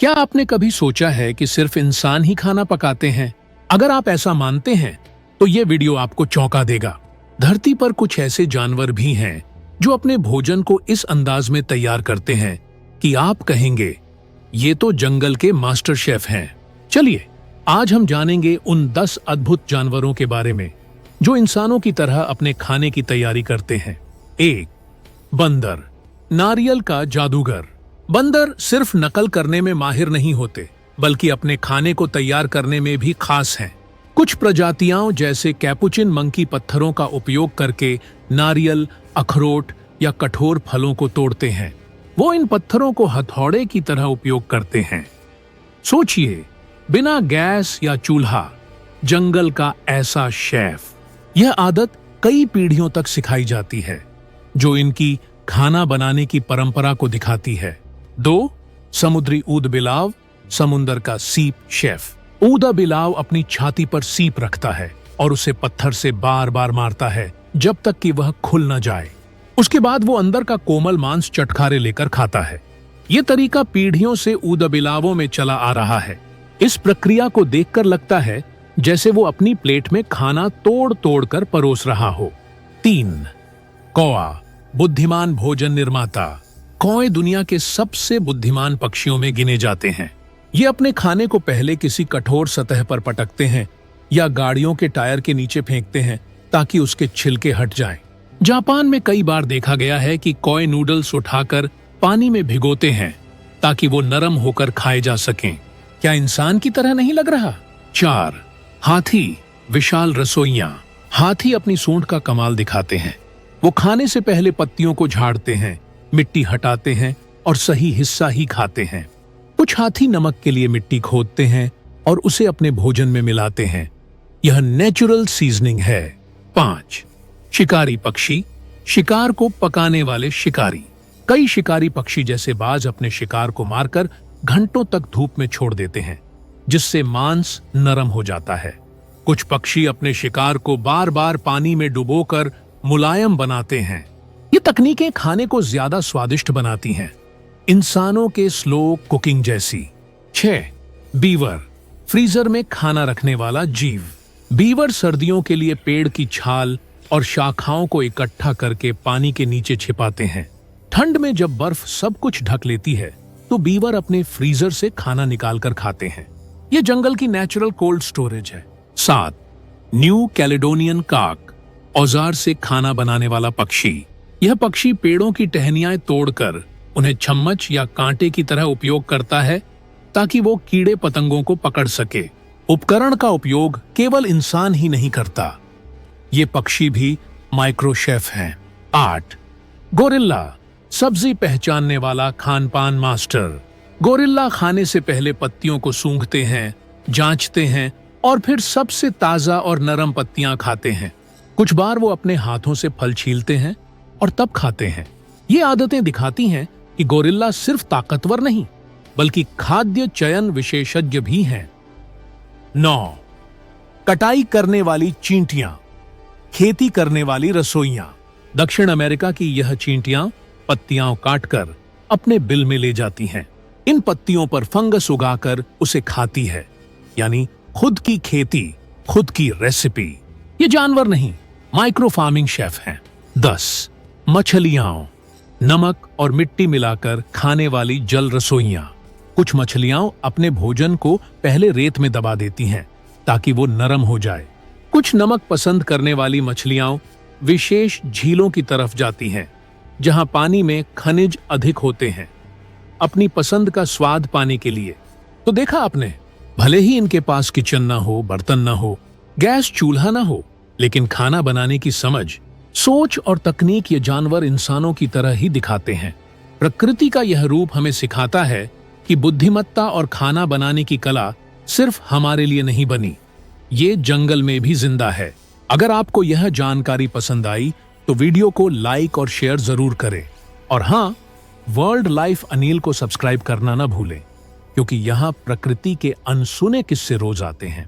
क्या आपने कभी सोचा है कि सिर्फ इंसान ही खाना पकाते हैं? अगर आप ऐसा मानते हैं तो ये वीडियो आपको चौंका देगा। धरती पर कुछ ऐसे जानवर भी हैं जो अपने भोजन को इस अंदाज में तैयार करते हैं कि आप कहेंगे ये तो जंगल के मास्टर शेफ हैं। चलिए आज हम जानेंगे उन 10 अद्भुत जानवरों के बारे में जो इंसानों की तरह अपने खाने की तैयारी करते हैं। 1. बंदर, नारियल का जादूगर। बंदर सिर्फ नकल करने में माहिर नहीं होते बल्कि अपने खाने को तैयार करने में भी खास हैं। कुछ प्रजातियां जैसे कैपुचिन मंकी पत्थरों का उपयोग करके नारियल, अखरोट या कठोर फलों को तोड़ते हैं। वो इन पत्थरों को हथौड़े की तरह उपयोग करते हैं। सोचिए, बिना गैस या चूल्हा, जंगल का ऐसा शेफ। यह आदत कई पीढ़ियों तक सिखाई जाती है जो इनकी खाना बनाने की परंपरा को दिखाती है। 2. समुद्री ऊदबिलाव, समुंदर का सीप शेफ। ऊदबिलाव अपनी छाती पर सीप रखता है और उसे पत्थर से बार बार मारता है जब तक कि वह खुल न जाए। उसके बाद वो अंदर का कोमल मांस चटखारे लेकर खाता है। ये तरीका पीढ़ियों से ऊदबिलावों में चला आ रहा है। इस प्रक्रिया को देखकर लगता है जैसे वो अपनी प्लेट में खाना तोड़ तोड़ कर परोस रहा हो। 3. कौआ, बुद्धिमान भोजन निर्माता। कौए दुनिया के सबसे बुद्धिमान पक्षियों में गिने जाते हैं। ये अपने खाने को पहले किसी कठोर सतह पर पटकते हैं या गाड़ियों के टायर के नीचे फेंकते हैं ताकि उसके छिलके हट जाएं। जापान में कई बार देखा गया है कि कौए नूडल्स उठाकर पानी में भिगोते हैं ताकि वो नरम होकर खाए जा सकें। क्या इंसान की तरह नहीं लग रहा? 4. हाथी, विशाल रसोइयां। हाथी अपनी सूंड का कमाल दिखाते हैं। वो खाने से पहले पत्तियों को झाड़ते हैं, मिट्टी हटाते हैं और सही हिस्सा ही खाते हैं। कुछ हाथी नमक के लिए मिट्टी खोदते हैं और उसे अपने भोजन में मिलाते हैं। यह नेचुरल सीजनिंग है। 5. शिकारी पक्षी, शिकार को पकाने वाले शिकारी। कई शिकारी पक्षी जैसे बाज अपने शिकार को मारकर घंटों तक धूप में छोड़ देते हैं जिससे मांस नरम हो जाता है। कुछ पक्षी अपने शिकार को बार बार पानी में डुबोकर मुलायम बनाते हैं। ये तकनीकें खाने को ज्यादा स्वादिष्ट बनाती हैं, इंसानों के स्लो कुकिंग जैसी। 6. बीवर, फ्रीजर में खाना रखने वाला जीव। बीवर सर्दियों के लिए पेड़ की छाल और शाखाओं को इकट्ठा करके पानी के नीचे छिपाते हैं। ठंड में जब बर्फ सब कुछ ढक लेती है तो बीवर अपने फ्रीजर से खाना निकालकर खाते हैं। ये जंगल की नेचुरल कोल्ड स्टोरेज है। 7. न्यू कैलेडोनियन काक, औजार से खाना बनाने वाला पक्षी। यह पक्षी पेड़ों की टहनियां तोड़कर उन्हें चम्मच या कांटे की तरह उपयोग करता है ताकि वो कीड़े पतंगों को पकड़ सके। उपकरण का उपयोग केवल इंसान ही नहीं करता, ये पक्षी भी माइक्रो शेफ हैं। 8. गोरिल्ला, सब्जी पहचानने वाला खानपान मास्टर। गोरिल्ला खाने से पहले पत्तियों को सूंघते हैं, जांचते हैं और फिर सबसे ताजा और नरम पत्तियां खाते हैं। कुछ बार वो अपने हाथों से फल छीलते हैं और तब खाते हैं। ये आदतें दिखाती हैं कि गोरिल्ला सिर्फ ताकतवर नहीं बल्कि खाद्य चयन विशेषज्ञ भी हैं। 9. कटाई करने वाली चींटियां, खेती करने वाली रसोइयां। दक्षिण अमेरिका की यह चींटियां पत्तियां काटकर अपने बिल में ले जाती हैं। इन पत्तियों पर फंगस उगाकर उसे खाती है, यानी खुद की खेती, खुद की रेसिपी। ये जानवर नहीं, माइक्रो फार्मिंग शेफ हैं। 10. मछलियां, नमक और मिट्टी मिलाकर खाने वाली जल रसोइयां। कुछ मछलियां अपने भोजन को पहले रेत में दबा देती हैं ताकि वो नरम हो जाए। कुछ नमक पसंद करने वाली मछलियां विशेष झीलों की तरफ जाती हैं जहां पानी में खनिज अधिक होते हैं, अपनी पसंद का स्वाद पाने के लिए। तो देखा आपने, भले ही इनके पास किचन ना हो, बर्तन ना हो, गैस चूल्हा ना हो, लेकिन खाना बनाने की समझ, सोच और तकनीक ये जानवर इंसानों की तरह ही दिखाते हैं। प्रकृति का यह रूप हमें सिखाता है कि बुद्धिमत्ता और खाना बनाने की कला सिर्फ हमारे लिए नहीं बनी, ये जंगल में भी जिंदा है। अगर आपको यह जानकारी पसंद आई तो वीडियो को लाइक और शेयर जरूर करें और हाँ, वर्ल्ड लाइफ अनिल को सब्सक्राइब करना ना भूलें क्योंकि यहाँ प्रकृति के अनसुने किस्से रोज आते हैं।